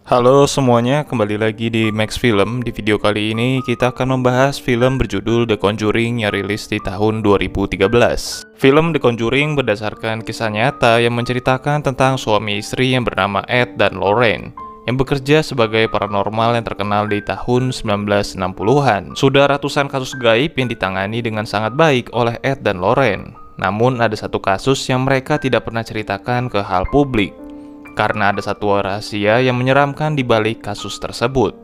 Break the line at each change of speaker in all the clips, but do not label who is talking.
Halo semuanya, kembali lagi di Max Film. Di video kali ini kita akan membahas film berjudul The Conjuring yang rilis di tahun 2013. Film The Conjuring berdasarkan kisah nyata yang menceritakan tentang suami istri yang bernama Ed dan Lorraine yang bekerja sebagai paranormal yang terkenal di tahun 1960-an. Sudah ratusan kasus gaib yang ditangani dengan sangat baik oleh Ed dan Lorraine. Namun ada satu kasus yang mereka tidak pernah ceritakan ke hal publik, karena ada satu rahasia yang menyeramkan di balik kasus tersebut.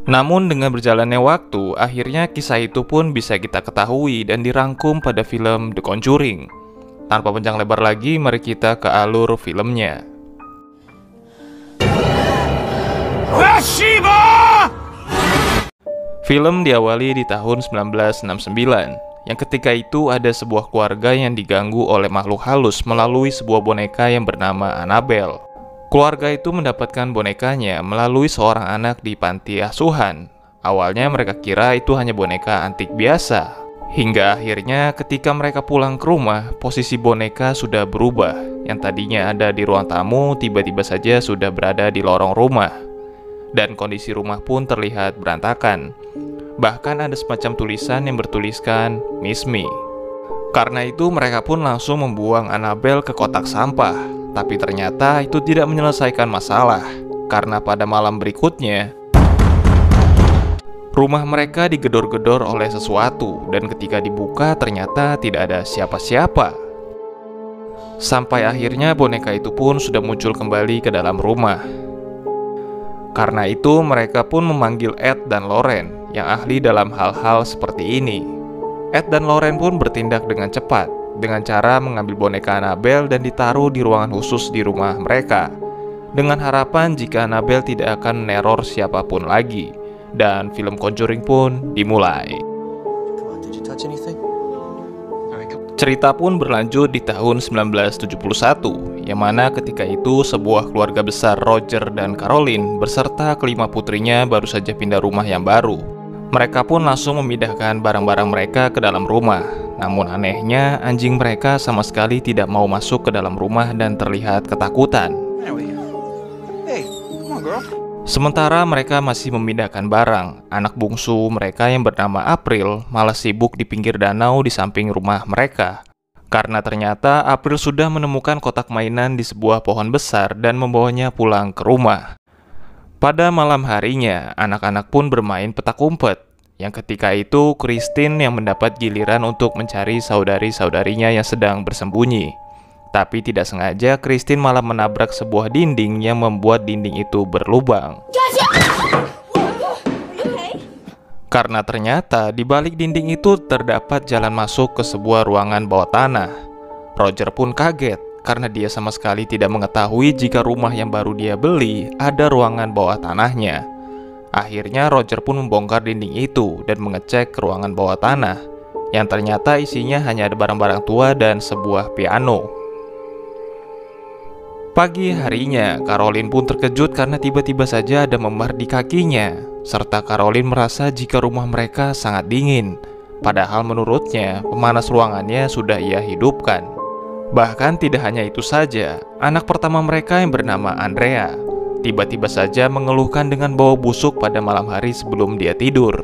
Namun dengan berjalannya waktu, akhirnya kisah itu pun bisa kita ketahui dan dirangkum pada film The Conjuring. Tanpa panjang lebar lagi, mari kita ke alur filmnya. Film diawali di tahun 1969, yang ketika itu ada sebuah keluarga yang diganggu oleh makhluk halus melalui sebuah boneka yang bernama Annabelle. Keluarga itu mendapatkan bonekanya melalui seorang anak di panti asuhan. Awalnya mereka kira itu hanya boneka antik biasa. Hingga akhirnya ketika mereka pulang ke rumah, posisi boneka sudah berubah. Yang tadinya ada di ruang tamu, tiba-tiba saja sudah berada di lorong rumah. Dan kondisi rumah pun terlihat berantakan. Bahkan ada semacam tulisan yang bertuliskan "Miss Me". Karena itu mereka pun langsung membuang Annabelle ke kotak sampah. Tapi ternyata itu tidak menyelesaikan masalah, karena pada malam berikutnya rumah mereka digedor-gedor oleh sesuatu, dan ketika dibuka ternyata tidak ada siapa-siapa. Sampai akhirnya boneka itu pun sudah muncul kembali ke dalam rumah. Karena itu mereka pun memanggil Ed dan Lorraine yang ahli dalam hal-hal seperti ini. Ed dan Lorraine pun bertindak dengan cepat, dengan cara mengambil boneka Annabelle dan ditaruh di ruangan khusus di rumah mereka, dengan harapan jika Annabelle tidak akan meneror siapapun lagi. Dan film Conjuring pun dimulai. Cerita pun berlanjut di tahun 1971, yang mana ketika itu sebuah keluarga besar Roger dan Caroline beserta kelima putrinya baru saja pindah rumah yang baru. Mereka pun langsung memindahkan barang-barang mereka ke dalam rumah. Namun anehnya, anjing mereka sama sekali tidak mau masuk ke dalam rumah dan terlihat ketakutan. Sementara mereka masih memindahkan barang, anak bungsu mereka yang bernama April malah sibuk di pinggir danau di samping rumah mereka. Karena ternyata April sudah menemukan kotak mainan di sebuah pohon besar dan membawanya pulang ke rumah. Pada malam harinya, anak-anak pun bermain petak umpet. Yang ketika itu, Christine yang mendapat giliran untuk mencari saudari-saudarinya yang sedang bersembunyi. Tapi tidak sengaja, Christine malah menabrak sebuah dinding yang membuat dinding itu berlubang. Karena ternyata di balik dinding itu terdapat jalan masuk ke sebuah ruangan bawah tanah. Roger pun kaget, karena dia sama sekali tidak mengetahui jika rumah yang baru dia beli ada ruangan bawah tanahnya. Akhirnya Roger pun membongkar dinding itu dan mengecek ke ruangan bawah tanah, yang ternyata isinya hanya ada barang-barang tua dan sebuah piano. Pagi harinya, Caroline pun terkejut karena tiba-tiba saja ada memar di kakinya, serta Caroline merasa jika rumah mereka sangat dingin, padahal menurutnya pemanas ruangannya sudah ia hidupkan. Bahkan tidak hanya itu saja, anak pertama mereka yang bernama Andrea tiba-tiba saja mengeluhkan dengan bau busuk pada malam hari sebelum dia tidur.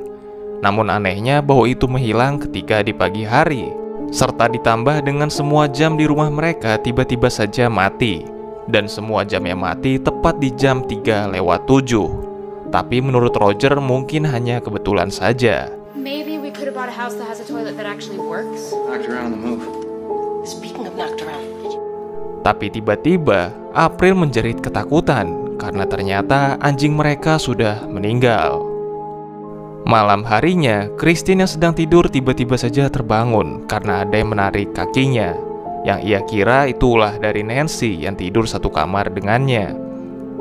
Namun anehnya bau itu menghilang ketika di pagi hari, serta ditambah dengan semua jam di rumah mereka tiba-tiba saja mati. Dan semua jam yang mati tepat di jam 3:07. Tapi menurut Roger mungkin hanya kebetulan saja.
Maybe we could have bought a house that has a toilet that actually works.
Knocked around on the move.
Speaking of knocked around.
Tapi tiba-tiba April menjerit ketakutan karena ternyata anjing mereka sudah meninggal. Malam harinya, Christine yang sedang tidur tiba-tiba saja terbangun karena ada yang menarik kakinya. Yang ia kira itulah dari Nancy yang tidur satu kamar dengannya.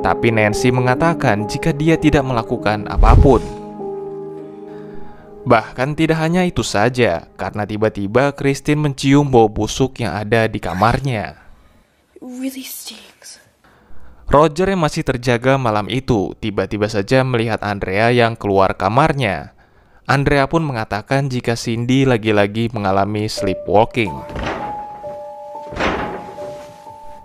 Tapi Nancy mengatakan jika dia tidak melakukan apapun. Bahkan tidak hanya itu saja, karena tiba-tiba Christine mencium bau busuk yang ada di kamarnya.
Really stinks.
Roger yang masih terjaga malam itu tiba-tiba saja melihat Andrea yang keluar kamarnya. Andrea pun mengatakan jika Cindy lagi-lagi mengalami sleepwalking.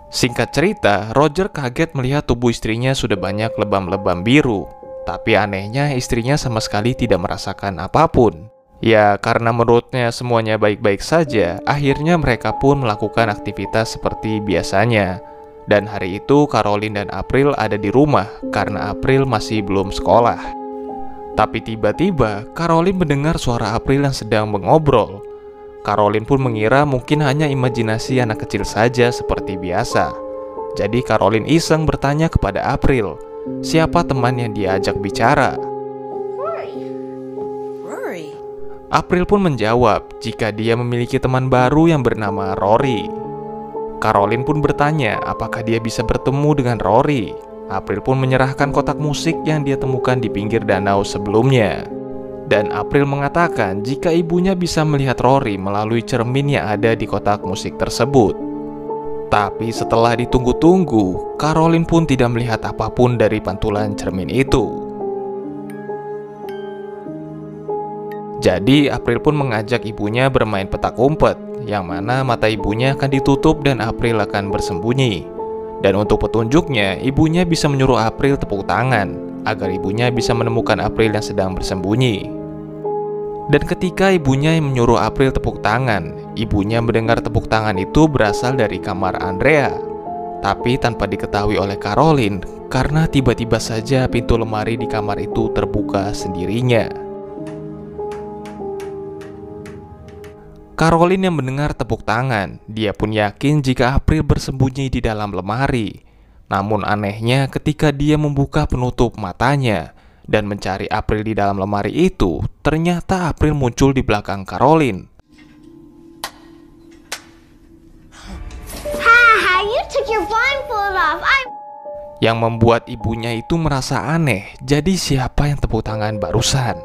Singkat cerita, Roger kaget melihat tubuh istrinya sudah banyak lebam-lebam biru. Tapi anehnya istrinya sama sekali tidak merasakan apapun. Ya, karena menurutnya semuanya baik-baik saja, akhirnya mereka pun melakukan aktivitas seperti biasanya. Dan hari itu Caroline dan April ada di rumah karena April masih belum sekolah. Tapi tiba-tiba Caroline mendengar suara April yang sedang mengobrol. Caroline pun mengira mungkin hanya imajinasi anak kecil saja seperti biasa. Jadi Caroline iseng bertanya kepada April, siapa teman yang diajak bicara.
Rory.
April pun menjawab jika dia memiliki teman baru yang bernama Rory. Caroline pun bertanya apakah dia bisa bertemu dengan Rory. April pun menyerahkan kotak musik yang dia temukan di pinggir danau sebelumnya. Dan April mengatakan jika ibunya bisa melihat Rory melalui cermin yang ada di kotak musik tersebut. Tapi setelah ditunggu-tunggu, Caroline pun tidak melihat apapun dari pantulan cermin itu. Jadi April pun mengajak ibunya bermain petak umpet, yang mana mata ibunya akan ditutup dan April akan bersembunyi. Dan untuk petunjuknya, ibunya bisa menyuruh April tepuk tangan, agar ibunya bisa menemukan April yang sedang bersembunyi. Dan ketika ibunya yang menyuruh April tepuk tangan, ibunya mendengar tepuk tangan itu berasal dari kamar Andrea. Tapi tanpa diketahui oleh Caroline, karena tiba-tiba saja pintu lemari di kamar itu terbuka sendirinya. Caroline yang mendengar tepuk tangan, dia pun yakin jika April bersembunyi di dalam lemari. Namun anehnya ketika dia membuka penutup matanya dan mencari April di dalam lemari itu, ternyata April muncul di belakang Caroline.
Haha, you took your blindfold off.
Yang membuat ibunya itu merasa aneh, jadi siapa yang tepuk tangan barusan?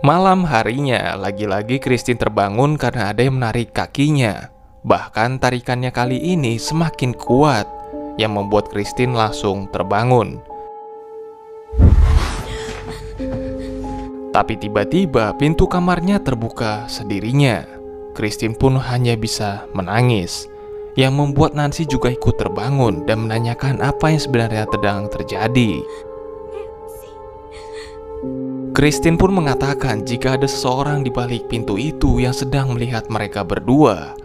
Malam harinya, lagi-lagi Christine terbangun karena ada yang menarik kakinya. Bahkan tarikannya kali ini semakin kuat, yang membuat Christine langsung terbangun. Tapi tiba-tiba pintu kamarnya terbuka sendirinya. Christine pun hanya bisa menangis, yang membuat Nancy juga ikut terbangun dan menanyakan apa yang sebenarnya sedang terjadi. Christine pun mengatakan jika ada seseorang di balik pintu itu yang sedang melihat mereka berdua.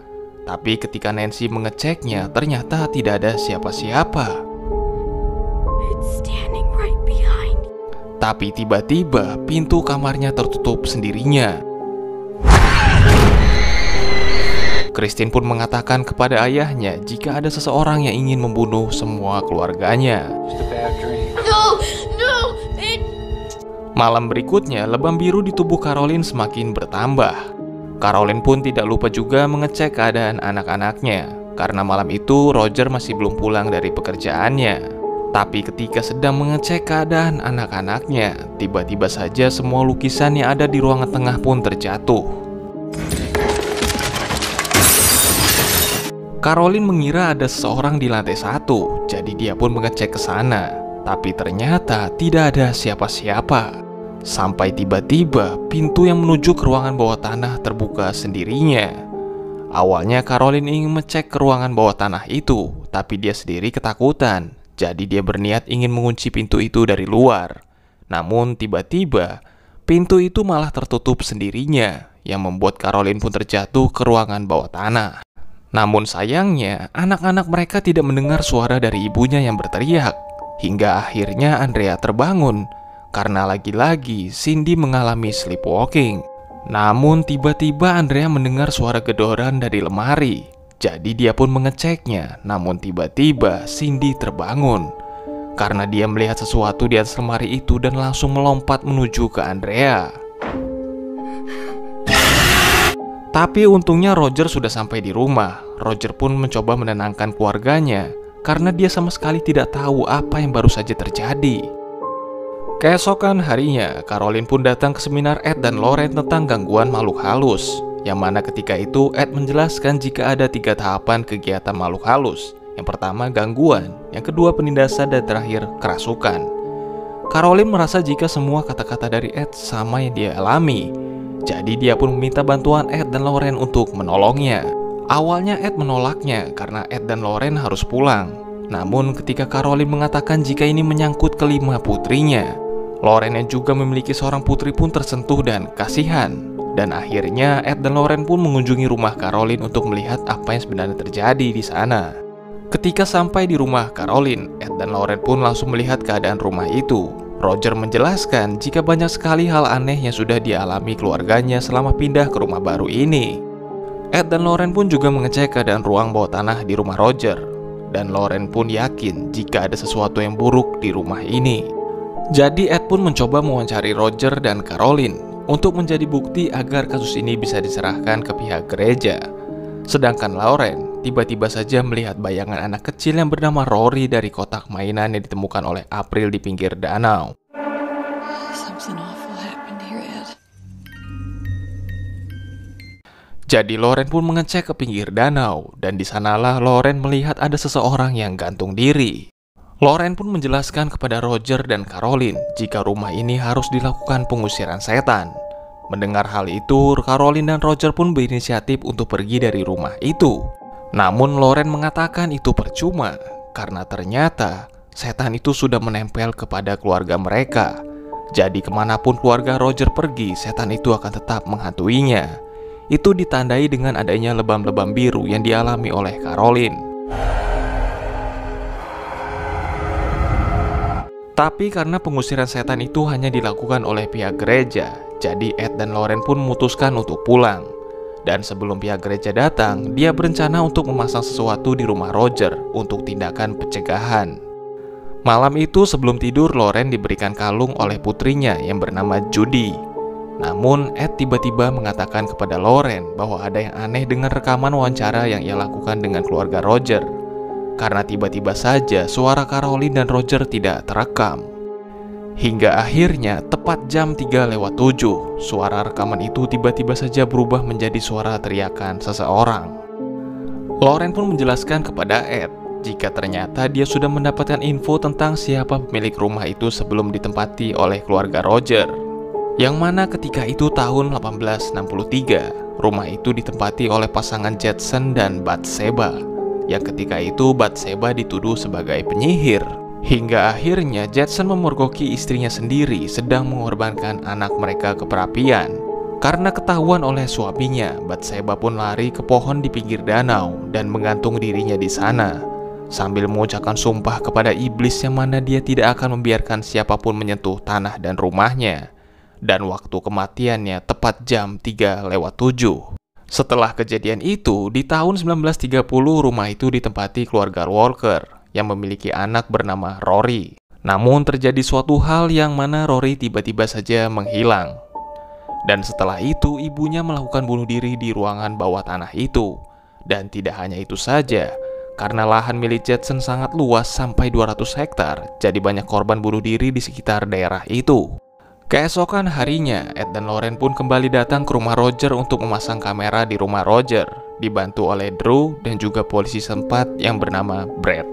Tapi ketika Nancy mengeceknya, ternyata tidak ada siapa-siapa. Tapi tiba-tiba pintu kamarnya tertutup sendirinya. Christine pun mengatakan kepada ayahnya jika ada seseorang yang ingin membunuh semua keluarganya. Malam berikutnya, lebam biru di tubuh Caroline semakin bertambah. Caroline pun tidak lupa juga mengecek keadaan anak-anaknya, karena malam itu Roger masih belum pulang dari pekerjaannya. Tapi ketika sedang mengecek keadaan anak-anaknya, tiba-tiba saja semua lukisan yang ada di ruangan tengah pun terjatuh. Caroline mengira ada seseorang di lantai 1, jadi dia pun mengecek ke sana. Tapi ternyata tidak ada siapa-siapa. Sampai tiba-tiba pintu yang menuju ke ruangan bawah tanah terbuka sendirinya. Awalnya Caroline ingin mengecek ke ruangan bawah tanah itu, tapi dia sendiri ketakutan. Jadi dia berniat ingin mengunci pintu itu dari luar. Namun tiba-tiba pintu itu malah tertutup sendirinya, yang membuat Caroline pun terjatuh ke ruangan bawah tanah. Namun sayangnya anak-anak mereka tidak mendengar suara dari ibunya yang berteriak. Hingga akhirnya Andrea terbangun karena lagi-lagi Cindy mengalami sleepwalking. Namun tiba-tiba Andrea mendengar suara gedoran dari lemari. Jadi dia pun mengeceknya. Namun tiba-tiba Cindy terbangun karena dia melihat sesuatu di atas lemari itu dan langsung melompat menuju ke Andrea. Tapi untungnya Roger sudah sampai di rumah. Roger pun mencoba menenangkan keluarganya karena dia sama sekali tidak tahu apa yang baru saja terjadi. Keesokan harinya, Caroline pun datang ke seminar Ed dan Lauren tentang gangguan makhluk halus. Yang mana ketika itu Ed menjelaskan jika ada 3 tahapan kegiatan makhluk halus. Yang pertama gangguan, yang kedua penindasan, dan terakhir kerasukan. Caroline merasa jika semua kata-kata dari Ed sama yang dia alami. Jadi dia pun meminta bantuan Ed dan Lauren untuk menolongnya. Awalnya Ed menolaknya karena Ed dan Lauren harus pulang. Namun ketika Caroline mengatakan jika ini menyangkut kelima putrinya, Lauren yang juga memiliki seorang putri pun tersentuh dan kasihan. Dan akhirnya Ed dan Lauren pun mengunjungi rumah Caroline untuk melihat apa yang sebenarnya terjadi di sana. Ketika sampai di rumah Caroline, Ed dan Lauren pun langsung melihat keadaan rumah itu. Roger menjelaskan jika banyak sekali hal aneh yang sudah dialami keluarganya selama pindah ke rumah baru ini. Ed dan Lauren pun juga mengecek keadaan ruang bawah tanah di rumah Roger. Dan Lauren pun yakin jika ada sesuatu yang buruk di rumah ini. Jadi Ed pun mencoba mewawancari Roger dan Caroline untuk menjadi bukti agar kasus ini bisa diserahkan ke pihak gereja. Sedangkan Lauren tiba-tiba saja melihat bayangan anak kecil yang bernama Rory dari kotak mainan yang ditemukan oleh April di pinggir danau. Jadi Lauren pun mengecek ke pinggir danau, dan di sanalah Lauren melihat ada seseorang yang gantung diri. Lauren pun menjelaskan kepada Roger dan Caroline jika rumah ini harus dilakukan pengusiran setan. Mendengar hal itu, Caroline dan Roger pun berinisiatif untuk pergi dari rumah itu. Namun Lauren mengatakan itu percuma, karena ternyata setan itu sudah menempel kepada keluarga mereka. Jadi kemanapun keluarga Roger pergi, setan itu akan tetap menghantuinya. Itu ditandai dengan adanya lebam-lebam biru yang dialami oleh Caroline. Tapi karena pengusiran setan itu hanya dilakukan oleh pihak gereja, jadi Ed dan Lauren pun memutuskan untuk pulang. Dan sebelum pihak gereja datang, dia berencana untuk memasang sesuatu di rumah Roger untuk tindakan pencegahan. Malam itu sebelum tidur, Lauren diberikan kalung oleh putrinya yang bernama Judy. Namun Ed tiba-tiba mengatakan kepada Lauren bahwa ada yang aneh dengan rekaman wawancara yang ia lakukan dengan keluarga Roger. Karena tiba-tiba saja suara Caroline dan Roger tidak terekam. Hingga akhirnya tepat jam 3:07, suara rekaman itu tiba-tiba saja berubah menjadi suara teriakan seseorang. Lauren pun menjelaskan kepada Ed jika ternyata dia sudah mendapatkan info tentang siapa pemilik rumah itu sebelum ditempati oleh keluarga Roger. Yang mana ketika itu tahun 1863, rumah itu ditempati oleh pasangan Jetson dan Bathsheba. Yang ketika itu Bathsheba dituduh sebagai penyihir. Hingga akhirnya Jetson memergoki istrinya sendiri sedang mengorbankan anak mereka ke perapian. Karena ketahuan oleh suaminya, Bathsheba pun lari ke pohon di pinggir danau dan menggantung dirinya di sana, sambil mengucapkan sumpah kepada iblis yang mana dia tidak akan membiarkan siapapun menyentuh tanah dan rumahnya. Dan waktu kematiannya tepat jam 3:07. Setelah kejadian itu, di tahun 1930 rumah itu ditempati keluarga Walker yang memiliki anak bernama Rory. Namun terjadi suatu hal yang mana Rory tiba-tiba saja menghilang. Dan setelah itu ibunya melakukan bunuh diri di ruangan bawah tanah itu. Dan tidak hanya itu saja, karena lahan milik Jetson sangat luas sampai 200 hektar, jadi banyak korban bunuh diri di sekitar daerah itu. Keesokan harinya, Ed dan Lauren pun kembali datang ke rumah Roger untuk memasang kamera di rumah Roger, dibantu oleh Drew dan juga polisi setempat yang bernama Brad.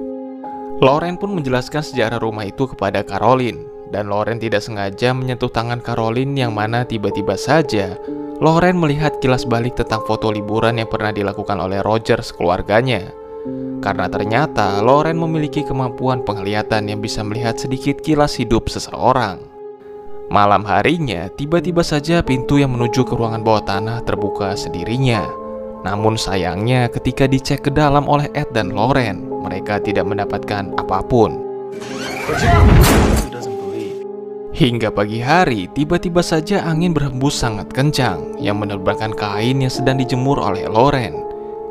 Lauren pun menjelaskan sejarah rumah itu kepada Caroline, dan Lauren tidak sengaja menyentuh tangan Caroline yang mana tiba-tiba saja Lauren melihat kilas balik tentang foto liburan yang pernah dilakukan oleh Roger sekeluarganya. Karena ternyata Lauren memiliki kemampuan penglihatan yang bisa melihat sedikit kilas hidup seseorang. Malam harinya, tiba-tiba saja pintu yang menuju ke ruangan bawah tanah terbuka sendirinya. Namun sayangnya ketika dicek ke dalam oleh Ed dan Lauren, mereka tidak mendapatkan apapun. Hingga pagi hari, tiba-tiba saja angin berhembus sangat kencang yang menerbangkan kain yang sedang dijemur oleh Lauren.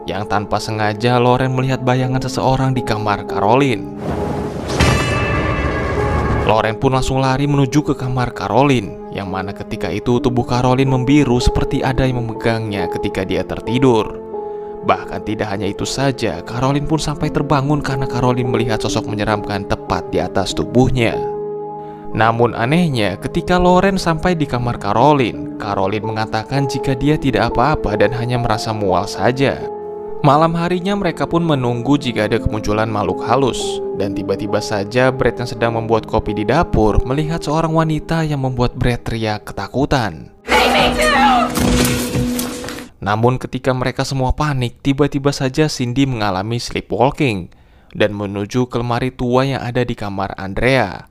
Yang tanpa sengaja Lauren melihat bayangan seseorang di kamar Caroline. Lauren pun langsung lari menuju ke kamar Caroline, yang mana ketika itu tubuh Caroline membiru seperti ada yang memegangnya ketika dia tertidur. Bahkan tidak hanya itu saja, Caroline pun sampai terbangun karena Caroline melihat sosok menyeramkan tepat di atas tubuhnya. Namun anehnya, ketika Lauren sampai di kamar Caroline, Caroline mengatakan jika dia tidak apa-apa dan hanya merasa mual saja. Malam harinya mereka pun menunggu jika ada kemunculan makhluk halus. Dan tiba-tiba saja Brad yang sedang membuat kopi di dapur melihat seorang wanita yang membuat Brad teriak ketakutan. Namun ketika mereka semua panik, tiba-tiba saja Cindy mengalami sleepwalking dan menuju ke lemari tua yang ada di kamar Andrea.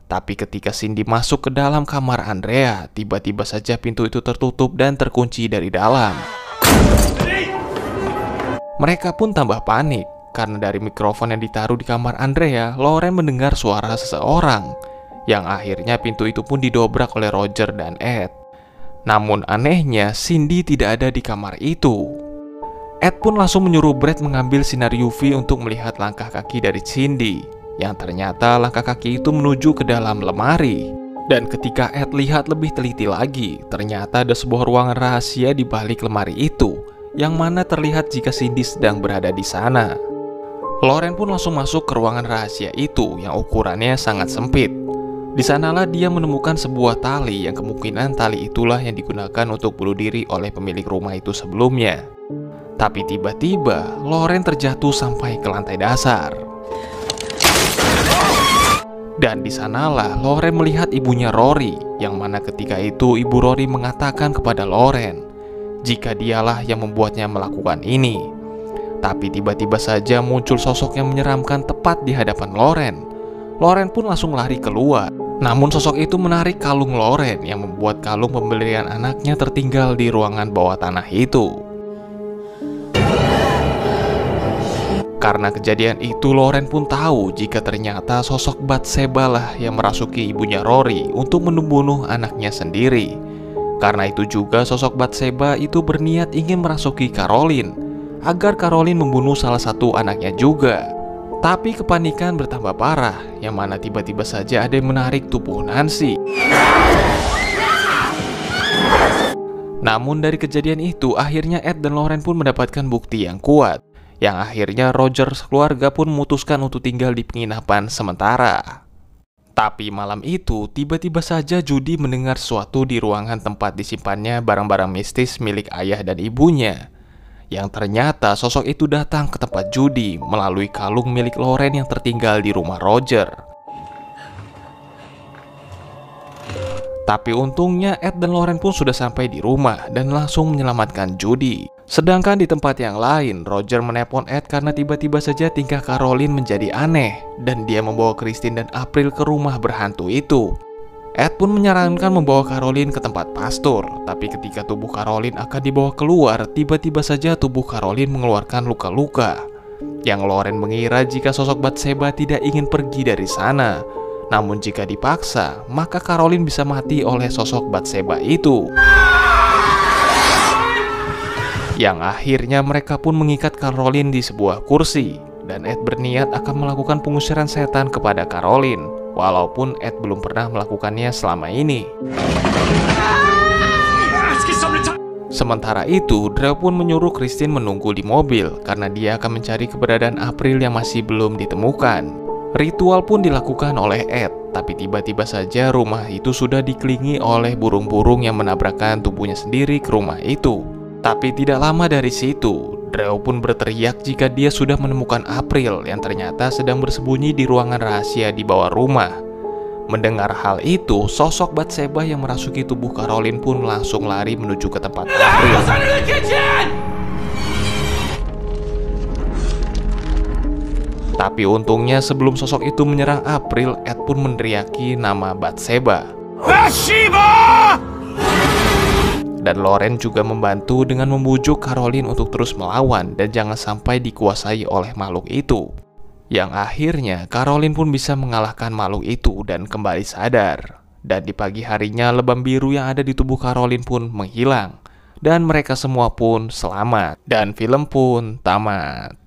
Tapi ketika Cindy masuk ke dalam kamar Andrea, tiba-tiba saja pintu itu tertutup dan terkunci dari dalam. Mereka pun tambah panik karena dari mikrofon yang ditaruh di kamar Andrea, Lauren mendengar suara seseorang. Yang akhirnya pintu itu pun didobrak oleh Roger dan Ed. Namun anehnya, Cindy tidak ada di kamar itu. Ed pun langsung menyuruh Brad mengambil sinar UV untuk melihat langkah kaki dari Cindy, yang ternyata langkah kaki itu menuju ke dalam lemari. Dan ketika Ed lihat lebih teliti lagi, ternyata ada sebuah ruangan rahasia di balik lemari itu, yang mana terlihat jika Cindy sedang berada di sana. Lauren pun langsung masuk ke ruangan rahasia itu yang ukurannya sangat sempit. Di sanalah dia menemukan sebuah tali yang kemungkinan tali itulah yang digunakan untuk bunuh diri oleh pemilik rumah itu sebelumnya. Tapi tiba-tiba Lauren terjatuh sampai ke lantai dasar. Dan di sanalah Lauren melihat ibunya Rory, yang mana ketika itu ibu Rory mengatakan kepada Lauren jika dialah yang membuatnya melakukan ini. Tapi tiba-tiba saja muncul sosok yang menyeramkan tepat di hadapan Lauren. Lauren pun langsung lari keluar. Namun sosok itu menarik kalung Lauren yang membuat kalung pembelian anaknya tertinggal di ruangan bawah tanah itu. Karena kejadian itu, Lauren pun tahu jika ternyata sosok Bathsheba lah yang merasuki ibunya Rory untuk membunuh anaknya sendiri. Karena itu juga sosok Bathsheba itu berniat ingin merasuki Caroline agar Caroline membunuh salah satu anaknya juga. Tapi kepanikan bertambah parah, yang mana tiba-tiba saja ada yang menarik tubuh Nancy. Namun dari kejadian itu, akhirnya Ed dan Lauren pun mendapatkan bukti yang kuat, yang akhirnya Roger keluarga pun memutuskan untuk tinggal di penginapan sementara. Tapi malam itu, tiba-tiba saja Judy mendengar sesuatu di ruangan tempat disimpannya barang-barang mistis milik ayah dan ibunya. Yang ternyata sosok itu datang ke tempat Judy melalui kalung milik Lauren yang tertinggal di rumah Roger. Tapi untungnya Ed dan Lauren pun sudah sampai di rumah dan langsung menyelamatkan Judy. Sedangkan di tempat yang lain, Roger menelpon Ed karena tiba-tiba saja tingkah Caroline menjadi aneh dan dia membawa Christine dan April ke rumah berhantu itu. Ed pun menyarankan membawa Caroline ke tempat pastor, tapi ketika tubuh Caroline akan dibawa keluar, tiba-tiba saja tubuh Caroline mengeluarkan luka-luka. Yang Lauren mengira jika sosok Bathsheba tidak ingin pergi dari sana. Namun jika dipaksa, maka Caroline bisa mati oleh sosok Bathsheba itu. Yang akhirnya mereka pun mengikat Caroline di sebuah kursi, dan Ed berniat akan melakukan pengusiran setan kepada Caroline, walaupun Ed belum pernah melakukannya selama ini. Sementara itu, Drew pun menyuruh Christine menunggu di mobil karena dia akan mencari keberadaan April yang masih belum ditemukan. Ritual pun dilakukan oleh Ed, tapi tiba-tiba saja rumah itu sudah dikelilingi oleh burung-burung yang menabrakkan tubuhnya sendiri ke rumah itu. Tapi tidak lama dari situ, Drew pun berteriak jika dia sudah menemukan April yang ternyata sedang bersembunyi di ruangan rahasia di bawah rumah. Mendengar hal itu, sosok Bathsheba yang merasuki tubuh Caroline pun langsung lari menuju ke tempat April. Tapi untungnya sebelum sosok itu menyerang April, Ed pun meneriaki nama Bathsheba. Dan Lauren juga membantu dengan membujuk Caroline untuk terus melawan dan jangan sampai dikuasai oleh makhluk itu. Yang akhirnya Caroline pun bisa mengalahkan makhluk itu dan kembali sadar. Dan di pagi harinya lebam biru yang ada di tubuh Caroline pun menghilang. Dan mereka semua pun selamat. Dan film pun tamat.